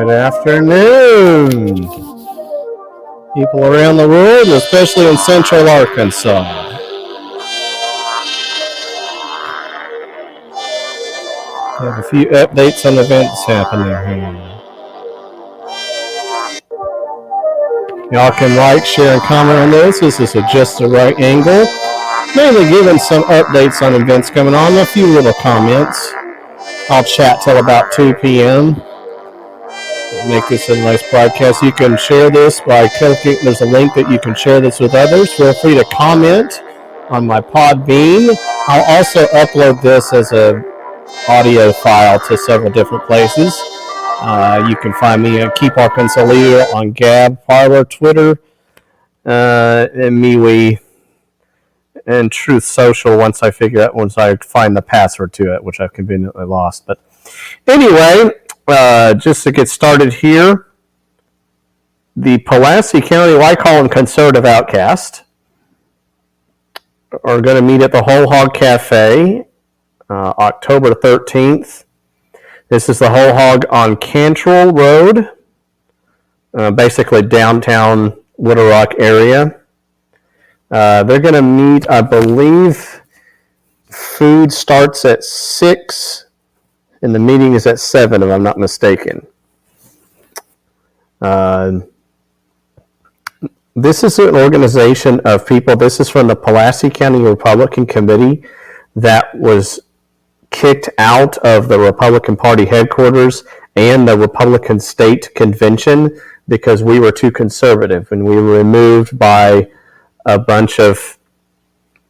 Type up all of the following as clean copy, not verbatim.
Good afternoon, people around the world, especially in central Arkansas. We have a few updates on events happening here. Y'all can like, share, and comment on this. This is just the right angle. Mainly giving some updates on events coming on, a few little comments. I'll chat till about 2 p.m. Make this a nice broadcast. You can share this by clicking. There's a link that you can share this with others. Feel free to comment on my Podbean. I'll also upload this as a audio file to several different places. You can find me at Keep Arkansas Leader on Gab, Parler, Twitter, and MeWe, and Truth Social once I find the password to it, which I've conveniently lost. But anyway, just to get started here, the Pulaski County, what I call them conservative outcasts, are going to meet at the Whole Hog Cafe October 13th. This is the Whole Hog on Cantrell Road, basically downtown Little Rock area. They're going to meet, I believe, food starts at 6, and the meeting is at 7, if I'm not mistaken. This is an organization of people. This is from the Pulaski County Republican Committee that was kicked out of the Republican Party headquarters and the Republican State Convention because we were too conservative, and we were removed by a bunch of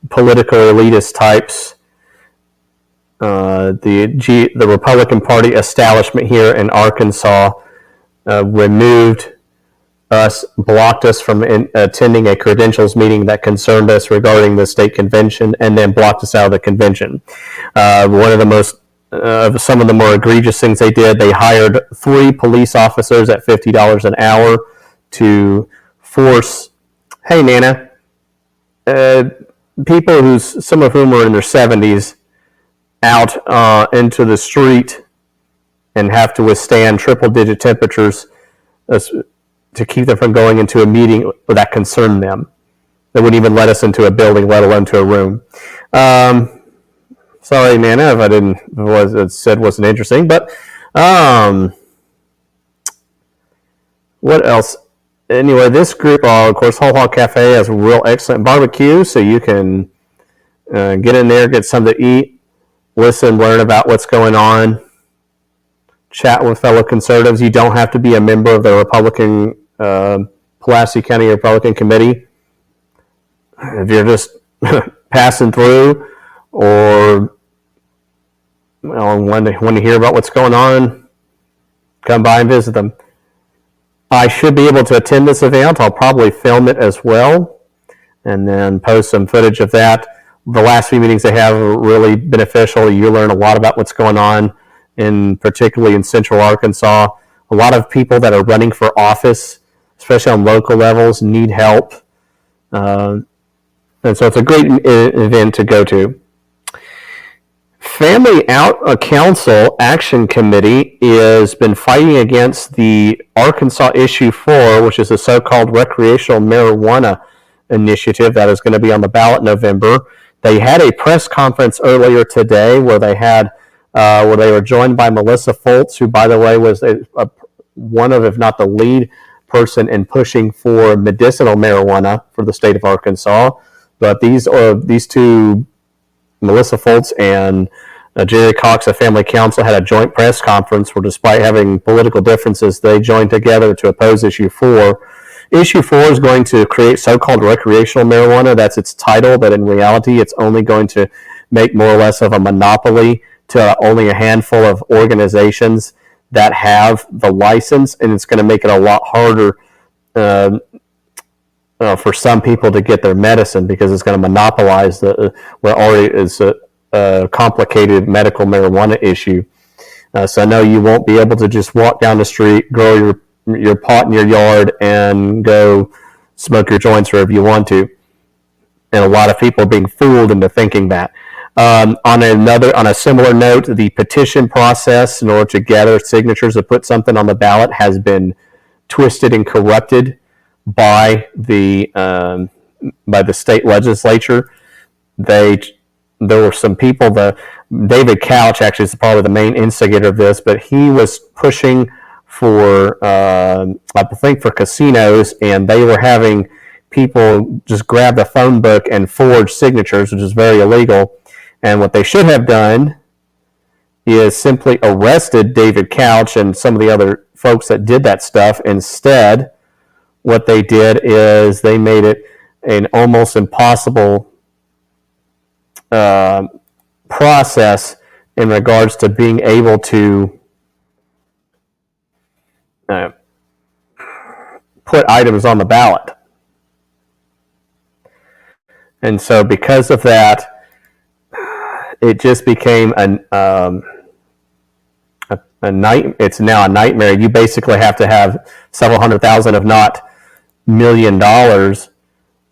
political elitist types. The Republican Party establishment here in Arkansas removed us, blocked us from attending a credentials meeting that concerned us regarding the state convention, and then blocked us out of the convention. One of the most, some of the more egregious things they did, they hired 3 police officers at $50 an hour to force, hey Nana, people some of whom are in their 70s, out into the street and have to withstand triple-digit temperatures to keep them from going into a meeting that concerned them. They wouldn't even let us into a building, let alone to a room. Sorry, Nana, if I said wasn't interesting. But what else? Anyway, this group, of course, Whole Hog Cafe has a real excellent barbecue, so you can get in there, get something to eat, listen, learn about what's going on, chat with fellow conservatives. You don't have to be a member of the Republican Pulaski County Republican Committee. If you're just passing through or want to hear about what's going on, come by and visit them. I should be able to attend this event. I'll probably film it as well and then post some footage of that. The last few meetings they have are really beneficial. You learn a lot about what's going on, particularly in central Arkansas. A lot of people that are running for office, especially on local levels, need help. And so it's a great event to go to. Family Council Action Committee has been fighting against the Arkansas Issue 4, which is the so-called recreational marijuana initiative that is going to be on the ballot in November. They had a press conference earlier today where they were joined by Melissa Fultz, who, by the way, was one of, if not the lead person in pushing for medicinal marijuana for the state of Arkansas. But these two, Melissa Fultz and Jerry Cox of Family Council, had a joint press conference where, despite having political differences, they joined together to oppose Issue 4. Issue 4 is going to create so-called recreational marijuana. That's its title, but in reality, it's only going to make more or less of a monopoly to only a handful of organizations that have the license, and it's going to make it a lot harder for some people to get their medicine because it's going to monopolize what already is a complicated medical marijuana issue. So no, you won't be able to just walk down the street, grow your pot in your yard, and go smoke your joints wherever you want to. And a lot of people are being fooled into thinking that. On a similar note, the petition process in order to gather signatures to put something on the ballot has been twisted and corrupted by the state legislature. There were some people. David Couch actually is probably the main instigator of this, but he was pushing for I think for casinos, and they were having people just grab the phone book and forge signatures, which is very illegal. And what they should have done is simply arrested David Couch and some of the other folks that did that stuff. Instead, what they did is they made it an almost impossible process in regards to being able to put items on the ballot. And so because of that, it just became a night. It's now a nightmare. You basically have to have several $100,000, if not $1 million,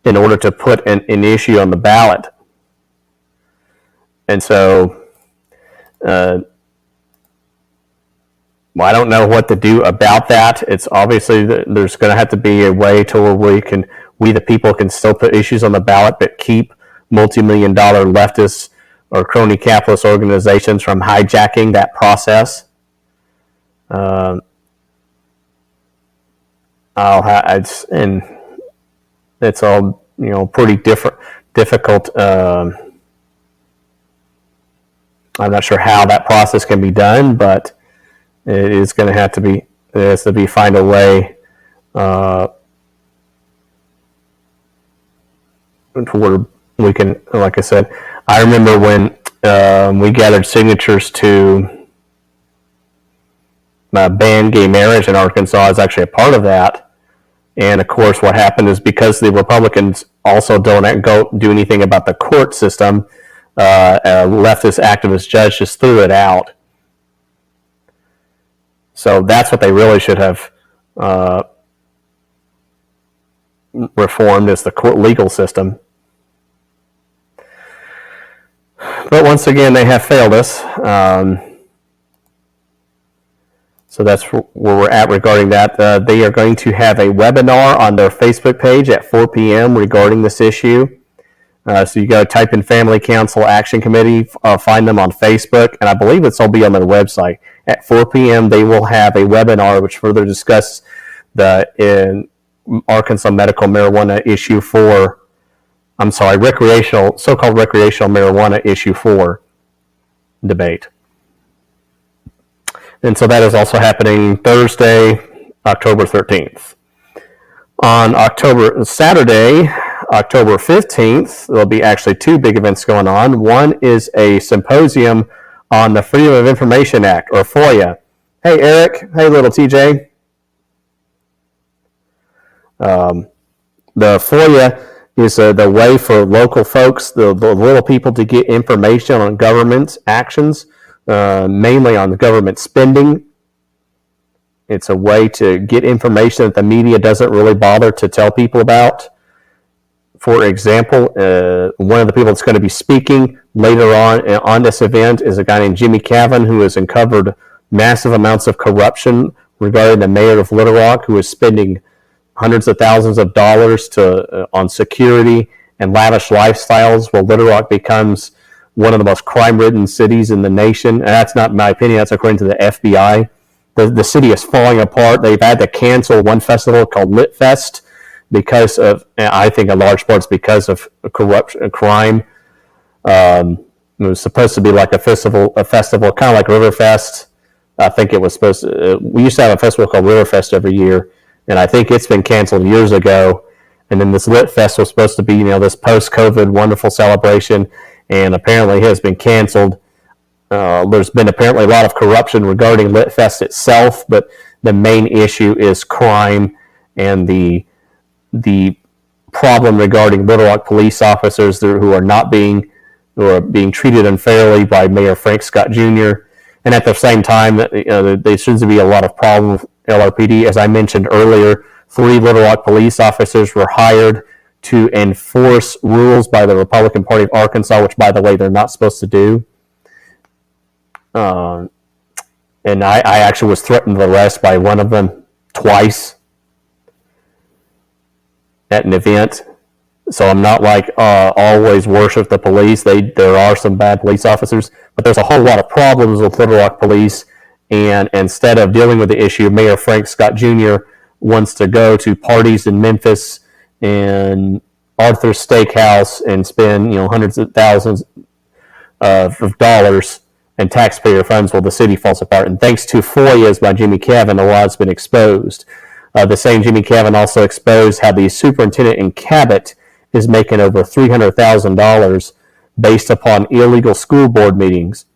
in order to put an issue on the ballot. And so, I don't know what to do about that. It's obviously there's going to have to be a way to where we the people can still put issues on the ballot, but keep multi-million-dollar leftists or crony capitalist organizations from hijacking that process. It's all pretty difficult. I'm not sure how that process can be done, but it is going to have to be. It has to be find a way to where we can. Like I said, I remember when we gathered signatures to ban gay marriage in Arkansas. I was actually a part of that, and of course, what happened is because the Republicans also don't do anything about the court system. A leftist activist judge just threw it out. So that's what they really should have reformed, is the court legal system. But once again, they have failed us. So that's where we're at regarding that. They are going to have a webinar on their Facebook page at 4 p.m. regarding this issue. So you go type in Family Council Action Committee, find them on Facebook, and I believe this will be on their website. At 4 p.m., they will have a webinar which further discusses the Arkansas medical marijuana issue 4. I'm sorry, so-called recreational marijuana issue 4 debate. And so that is also happening Thursday, October 13th. On Saturday, October 15th, there'll be actually two big events going on. One is a symposium on the Freedom of Information Act, or FOIA. Hey, Eric. Hey, little TJ. The FOIA is the way for local folks, the little people, to get information on government actions, mainly on the government spending. It's a way to get information that the media doesn't really bother to tell people about. For example, one of the people that's going to be speaking later on this event is a guy named Jimmy Cavan, who has uncovered massive amounts of corruption regarding the mayor of Little Rock, who is spending hundreds of thousands of dollars on security and lavish lifestyles, while Little Rock becomes one of the most crime-ridden cities in the nation. And that's not my opinion. That's according to the FBI. The city is falling apart. They've had to cancel one festival called Lit Fest because of, I think a large part is because of corruption, crime. It was supposed to be like a festival kind of like Riverfest. I think it was supposed to. We used to have a festival called Riverfest every year, and I think it's been canceled years ago. And then this Lit Fest was supposed to be, this post-COVID wonderful celebration, and apparently has been canceled. There's been apparently a lot of corruption regarding Lit Fest itself, but the main issue is crime and the problem regarding Little Rock police officers who are being treated unfairly by Mayor Frank Scott Jr. And at the same time, there seems to be a lot of problems with LRPD. As I mentioned earlier, 3 Little Rock police officers were hired to enforce rules by the Republican Party of Arkansas, which, by the way, they're not supposed to do. And I actually was threatened with arrest by one of them twice at an event. So I'm not like always worship the police. There are some bad police officers, but there's a whole lot of problems with Little Rock police. And instead of dealing with the issue, Mayor Frank Scott Jr. wants to go to parties in Memphis and Arthur's Steakhouse and spend hundreds of thousands of dollars and taxpayer funds while the city falls apart. And thanks to FOIAs by Jimmy Cavan, a lot's been exposed. The same Jimmy Cavan also exposed how the superintendent in Cabot is making over $300,000 based upon illegal school board meetings.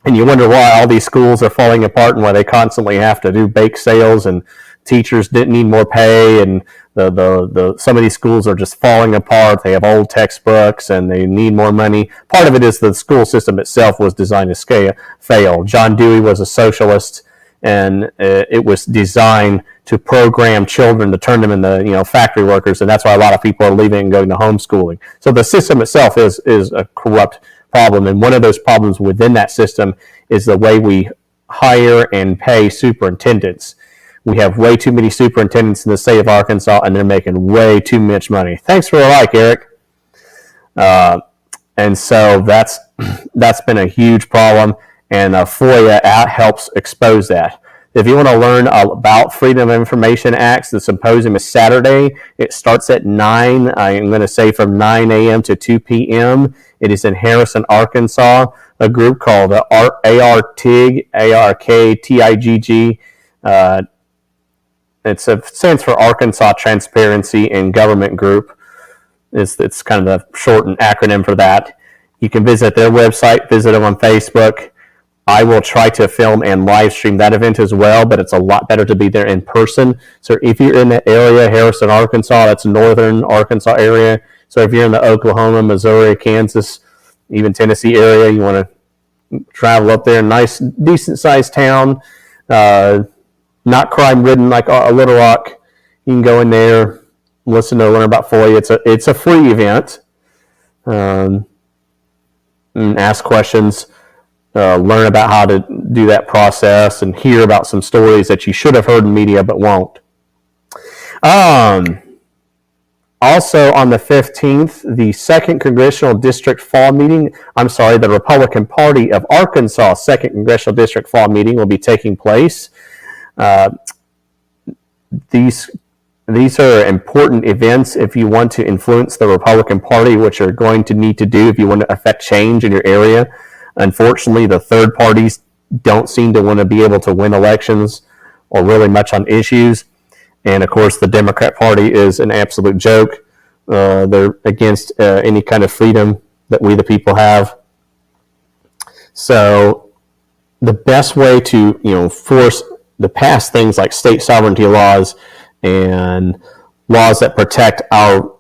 And you wonder why all these schools are falling apart and why they constantly have to do bake sales and teachers didn't need more pay, and the some of these schools are just falling apart. They have old textbooks and they need more money. Part of it is the school system itself was designed to fail. John Dewey was a socialist, and it was designed to program children to turn them into factory workers, and that's why a lot of people are leaving and going to homeschooling. So the system itself is a corrupt problem, and one of those problems within that system is the way we hire and pay superintendents. We have way too many superintendents in the state of Arkansas, and they're making way too much money. Thanks for the like, Eric. And so that's been a huge problem, and FOIA helps expose that. If you want to learn about Freedom of Information Acts, the symposium is Saturday. It starts at 9. I'm going to say from 9 a.m. to 2 p.m. It is in Harrison, Arkansas. A group called ARTIG, ARKTIGG. It stands for Arkansas Transparency and Government Group. It's kind of a shortened acronym for that. You can visit their website, visit them on Facebook. I will try to film and live stream that event as well, but it's a lot better to be there in person. So if you're in that area, Harrison, Arkansas, that's northern Arkansas area. So if you're in the Oklahoma, Missouri, Kansas, even Tennessee area, you want to travel up there, nice, decent-sized town, not crime-ridden like Little Rock. You can go in there, learn about FOIA. It's a free event. And ask questions, learn about how to do that process, and hear about some stories that you should have heard in media but won't. Also on the 15th, the 2nd Congressional District Fall Meeting, the Republican Party of Arkansas 2nd Congressional District Fall Meeting will be taking place. These are important events if you want to influence the Republican Party, which you're going to need to do if you want to affect change in your area. Unfortunately, the third parties don't seem to want to be able to win elections or really much on issues. And, of course, the Democrat Party is an absolute joke. They're against any kind of freedom that we the people have. So the best way to force to pass things like state sovereignty laws and laws that protect our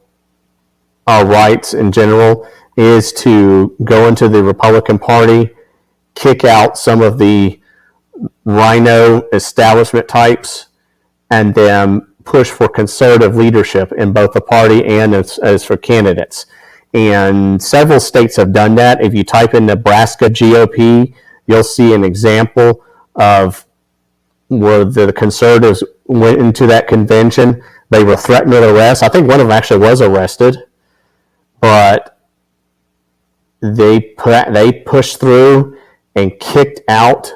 rights in general is to go into the Republican Party, kick out some of the rhino establishment types, and then push for conservative leadership in both the party and as for candidates. And several states have done that. If you type in Nebraska GOP, you'll see an example of where the conservatives went into that convention. They were threatened with arrest. I think one of them actually was arrested, but they pushed through and kicked out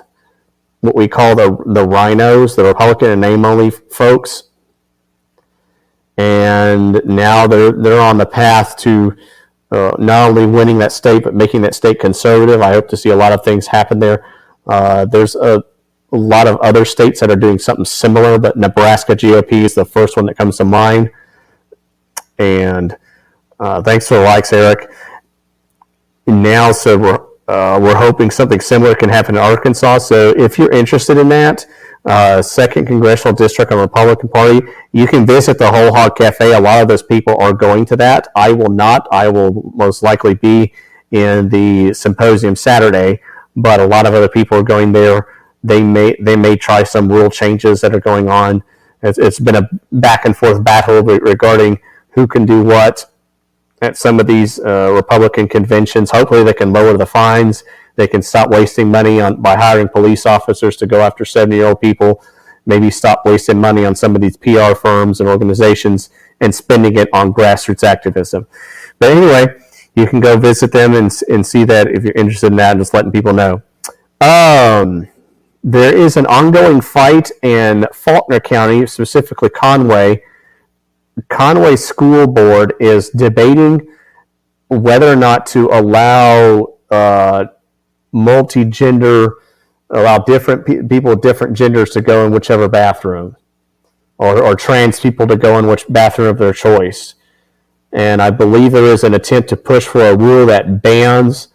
what we call the rhinos, the Republican and name-only folks. And now they're on the path to not only winning that state, but making that state conservative. I hope to see a lot of things happen there. There's a lot of other states that are doing something similar, but Nebraska GOP is the first one that comes to mind. And thanks for the likes, Eric. Now, so we're hoping something similar can happen in Arkansas. So if you're interested in that, 2nd Congressional District on the Republican Party, you can visit the Whole Hog Cafe. A lot of those people are going to that. I will not. I will most likely be in the Symposium Saturday, but a lot of other people are going there. They may try some rule changes that are going on. It's been a back and forth battle regarding who can do what at some of these Republican conventions. Hopefully they can lower the fines. They can stop wasting money by hiring police officers to go after 70-year-old people. Maybe stop wasting money on some of these PR firms and organizations and spending it on grassroots activism. But anyway, you can go visit them and see that if you're interested in that, and just letting people know. There is an ongoing fight in Faulkner County, specifically Conway. Conway School Board is debating whether or not to allow allow different people with different genders to go in whichever bathroom, or trans people to go in which bathroom of their choice. And I believe there is an attempt to push for a rule that bans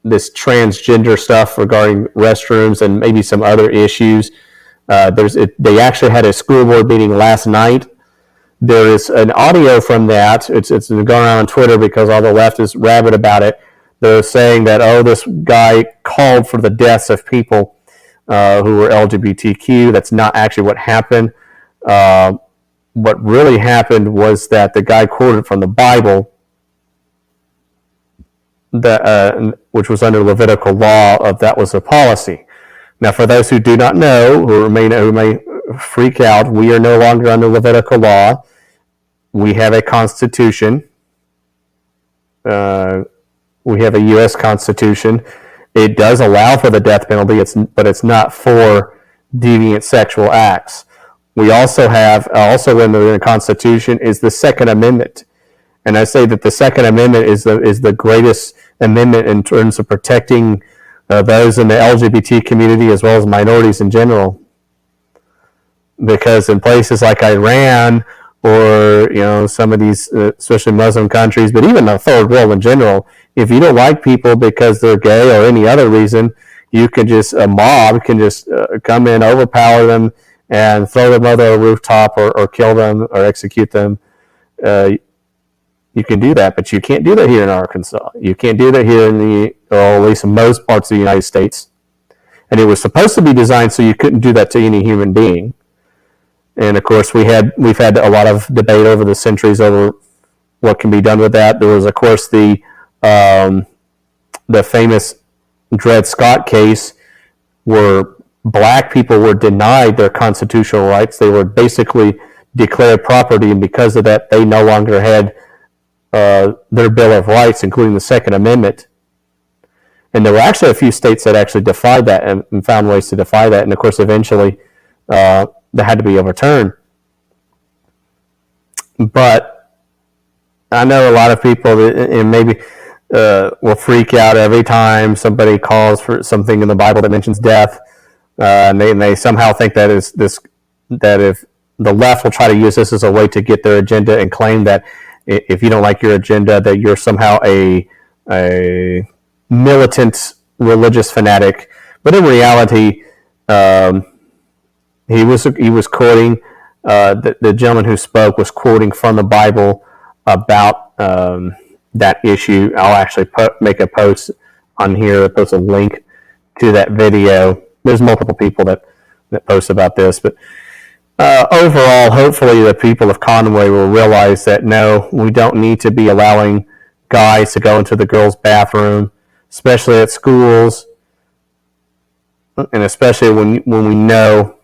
this transgender stuff regarding restrooms and maybe some other issues. They actually had a school board meeting last night. There is an audio from that. It's going around on Twitter because all the left is rabid about it. They're saying that, this guy called for the deaths of people who were LGBTQ. That's not actually what happened. What really happened was that the guy quoted from the Bible, which was under Levitical law, that was a policy. Now, for those who do not know, who may freak out, we are no longer under Levitical law. We have a constitution. We have a U.S. Constitution. It does allow for the death penalty, but it's not for deviant sexual acts. We also have, in the Constitution, is the Second Amendment. And I say that the Second Amendment is the greatest amendment in terms of protecting those in the LGBT community as well as minorities in general. Because in places like Iran or some of these, especially Muslim countries, but even the third world in general, if you don't like people because they're gay or any other reason, a mob can just come in, overpower them, and throw them over a rooftop or kill them or execute them. You can do that, but you can't do that here in Arkansas. You can't do that here or at least in most parts of the United States. And it was supposed to be designed so you couldn't do that to any human being. And of course, we've had a lot of debate over the centuries over what can be done with that. There was, of course, the famous Dred Scott case where black people were denied their constitutional rights. They were basically declared property, and because of that, they no longer had their Bill of Rights, including the Second Amendment. And there were actually a few states that actually defied that and found ways to defy that. And of course, eventually, that had to be overturned. But I know a lot of people, and maybe will freak out every time somebody calls for something in the Bible that mentions death, and they somehow think that if the left will try to use this as a way to get their agenda and claim that if you don't like your agenda, that you're somehow a militant religious fanatic. But in reality, he was quoting, the gentleman who spoke was quoting from the Bible about that issue. I'll actually make a post on here, post a link to that video. There's multiple people that post about this, but overall, hopefully the people of Conway will realize that no, we don't need to be allowing guys to go into the girls' bathroom, especially at schools, and especially when we know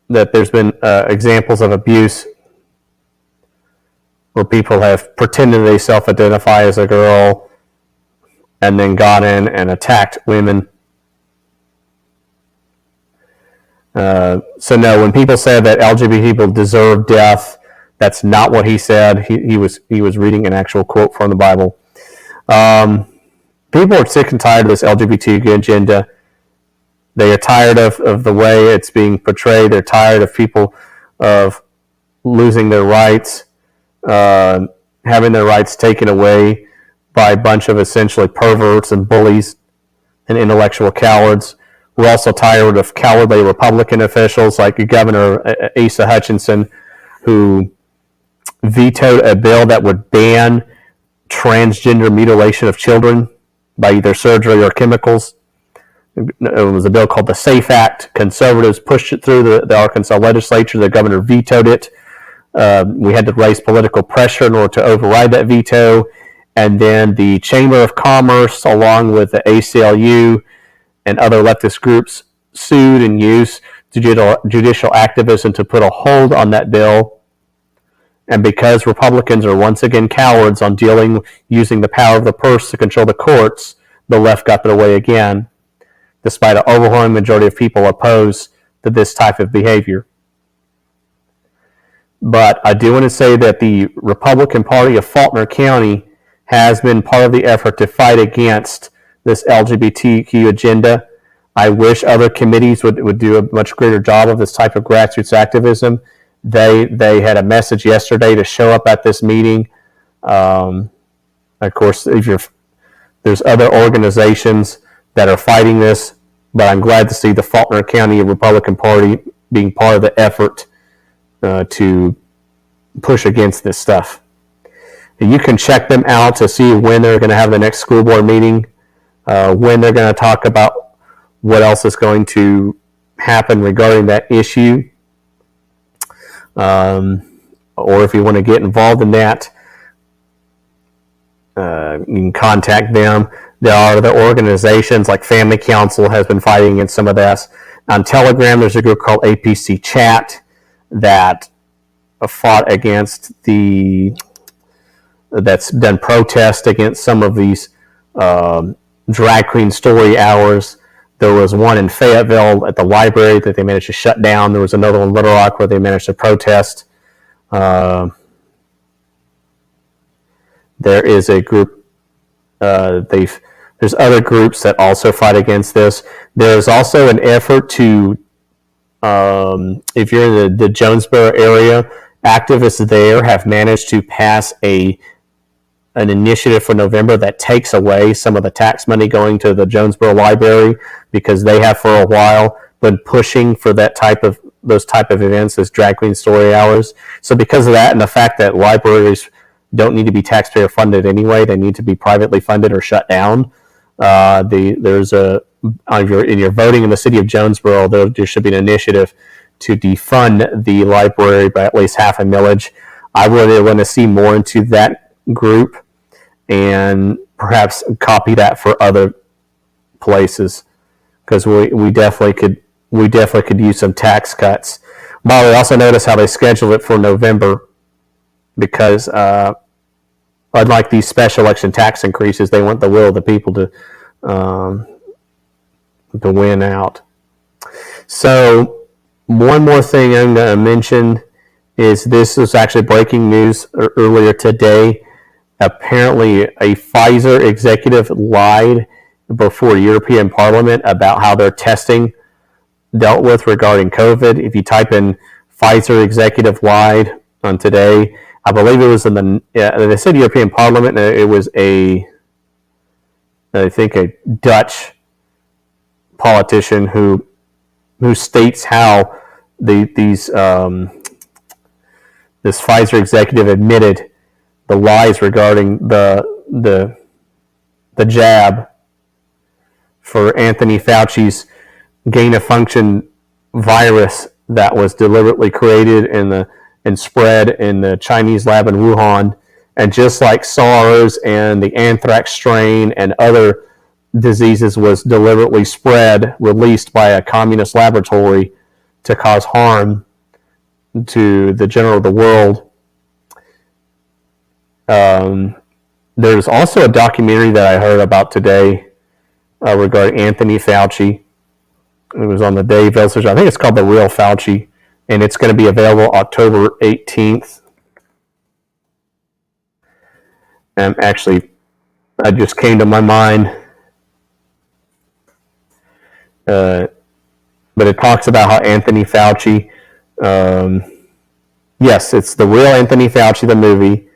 that there's been examples of abuse where people have pretended they self-identify as a girl and then gone in and attacked women. So no, when people say that LGBT people deserve death, that's not what he said. He was reading an actual quote from the Bible. People are sick and tired of this LGBT agenda. They are tired of the way it's being portrayed. They're tired of people of losing their rights, having their rights taken away by a bunch of essentially perverts and bullies and intellectual cowards. We're also tired of cowardly Republican officials like Governor Asa Hutchinson, who vetoed a bill that would ban transgender mutilation of children by either surgery or chemicals. It was a bill called the SAFE Act. Conservatives pushed it through the Arkansas legislature. The governor vetoed it. We had to raise political pressure in order to override that veto. And then the Chamber of Commerce, along with the ACLU and other leftist groups, sued and used judicial activism to put a hold on that bill. And because Republicans are once again cowards on using the power of the purse to control the courts, the left got their way again, despite an overwhelming majority of people opposed to this type of behavior. But I do want to say that the Republican Party of Faulkner County has been part of the effort to fight against this LGBTQ agenda. I wish other committees would do a much greater job of this type of grassroots activism. They had a message yesterday to show up at this meeting. Of course, there's other organizations that are fighting this, but I'm glad to see the Faulkner County Republican Party being part of the effort to push against this stuff. You can check them out to see when they're going to have the next school board meeting, when they're going to talk about what else is going to happen regarding that issue. Or if you want to get involved in that, you can contact them. There are other organizations like Family Council has been fighting against some of this. On Telegram, there's a group called APC Chat that fought against that's done protest against some of these drag queen story hours. There was one in Fayetteville at the library that they managed to shut down. There was another one in Little Rock where they managed to protest. There is a group, there's other groups that also fight against this. There's also an effort to, if you're in the Jonesboro area, activists there have managed to pass an initiative for November that takes away some of the tax money going to the Jonesboro Library, because they have for a while been pushing for those type of events as drag queen story hours. So because of that and the fact that libraries don't need to be taxpayer funded anyway, they need to be privately funded or shut down. There's in your voting in the city of Jonesboro, there should be an initiative to defund the library by at least half a millage. I really want to see more into that group and perhaps copy that for other places, because we definitely could use some tax cuts. But we also notice how they schedule it for November, because unlike these special election tax increases, they want the will of the people to win out. So one more thing I'm going to mention is this was actually breaking news earlier today. Apparently, a Pfizer executive lied before European Parliament about how their testing dealt with regarding COVID. If you type in Pfizer executive lied on today, I believe it was they said European Parliament, and it was I think a Dutch politician who states how this Pfizer executive admitted the lies regarding the jab for Anthony Fauci's gain-of-function virus that was deliberately created and spread in the Chinese lab in Wuhan. And just like SARS and the anthrax strain and other diseases was deliberately released by a communist laboratory to cause harm to the general of the world. There's also a documentary that I heard about today regarding Anthony Fauci. It was on the Dave Elsers. I think it's called The Real Fauci, and it's going to be available October 18th. And actually, I just came to my mind. But it talks about how Anthony Fauci, yes, it's The Real Anthony Fauci, the movie.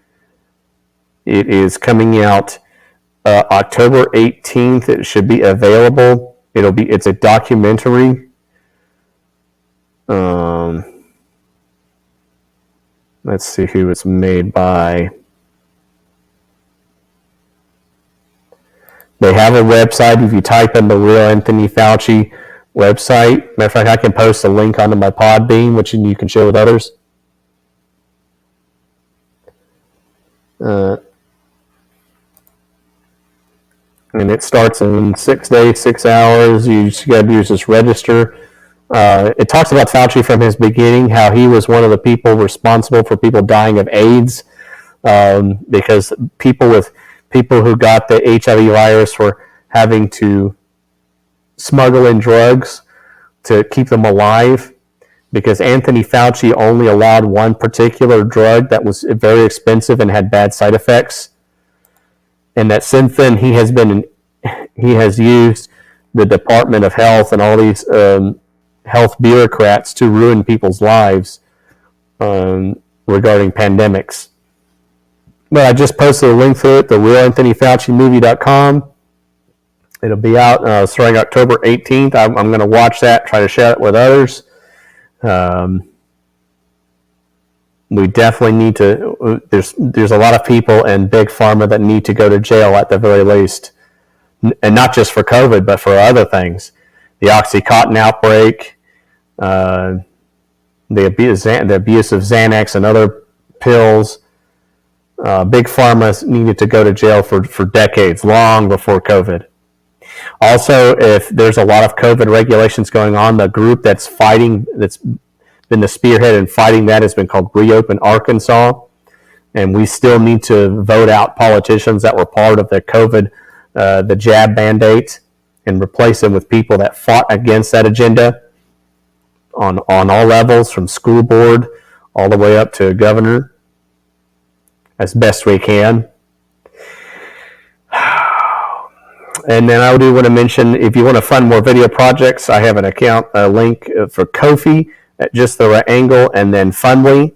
It is coming out October 18th. It should be available. It's a documentary. Let's see who it's made by. They have a website. If you type in the real Anthony Fauci website, matter of fact, I can post a link onto my Podbean, which you can share with others. And it starts in 6 days, 6 hours. You just got to use this register. It talks about Fauci from his beginning, how he was one of the people responsible for people dying of AIDS, because people who got the HIV virus were having to smuggle in drugs to keep them alive, because Anthony Fauci only allowed one particular drug that was very expensive and had bad side effects. And that since then he has used the Department of Health and all these health bureaucrats to ruin people's lives regarding pandemics. But I just posted a link to it, therealanthonyfaucimovie.com. It'll be out starting October 18th. I'm going to watch that, try to share it with others. We definitely need to. There's a lot of people in big pharma that need to go to jail at the very least, and not just for COVID, but for other things. The OxyContin outbreak, the abuse of Xanax and other pills. Big pharma needed to go to jail for decades, long before COVID. Also, if there's a lot of COVID regulations going on, the group that's been the spearhead in fighting that has been called Reopen Arkansas, and we still need to vote out politicians that were part of the COVID, the jab mandate, and replace them with people that fought against that agenda on all levels, from school board all the way up to governor, as best we can. And then I do want to mention, if you want to fund more video projects, I have an account, a link for Ko-fi at Just the Right Angle, and then Fundly.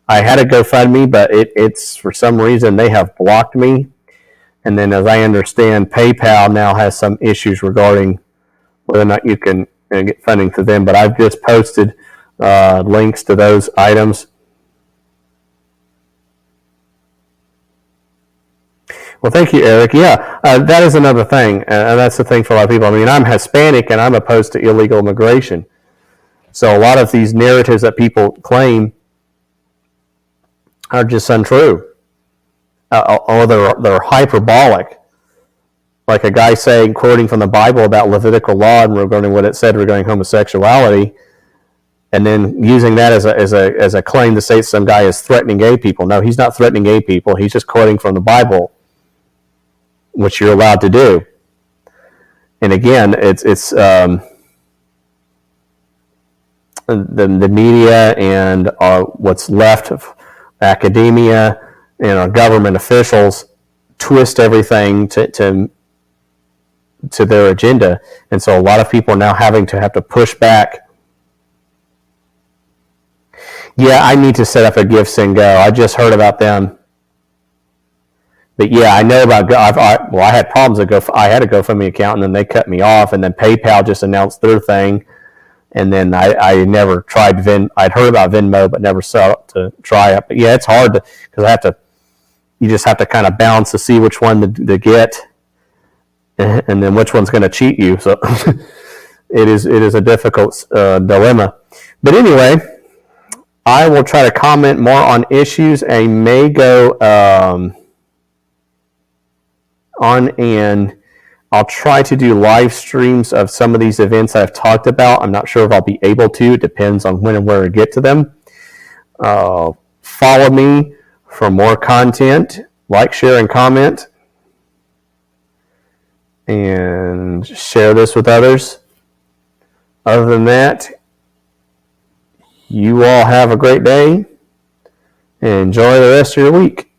I had a GoFundMe, but it's for some reason they have blocked me. And then, as I understand, PayPal now has some issues regarding whether or not you can get funding to them. But I've just posted links to those items. Well, thank you, Eric. Yeah, that is another thing, and that's the thing for a lot of people. I mean, I'm Hispanic, and I'm opposed to illegal immigration. So a lot of these narratives that people claim are just untrue, or they're hyperbolic. Like a guy saying, quoting from the Bible about Levitical law and regarding what it said regarding homosexuality, and then using that as a claim to say some guy is threatening gay people. No, he's not threatening gay people. He's just quoting from the Bible, which you're allowed to do. And again, it's the media and what's left of academia and our government officials twist everything to their agenda. And so a lot of people are now have to push back. Yeah, I need to set up a Give, Send, Go. I just heard about them. But yeah, I know about I had problems I had a GoFundMe account, and then they cut me off, and then PayPal just announced their thing, and then I never tried I'd heard about Venmo, but never sought to try it. But yeah, it's hard because you just have to kind of balance to see which one to get, and then which one's going to cheat you. So it is a difficult dilemma. But anyway, I will try to comment more on issues. I may go on, and I'll try to do live streams of some of these events I've talked about. I'm not sure if I'll be able to. It depends on when and where I get to them. Follow me for more content. Like, share, and comment. And share this with others. Other than that, you all have a great day. And enjoy the rest of your week.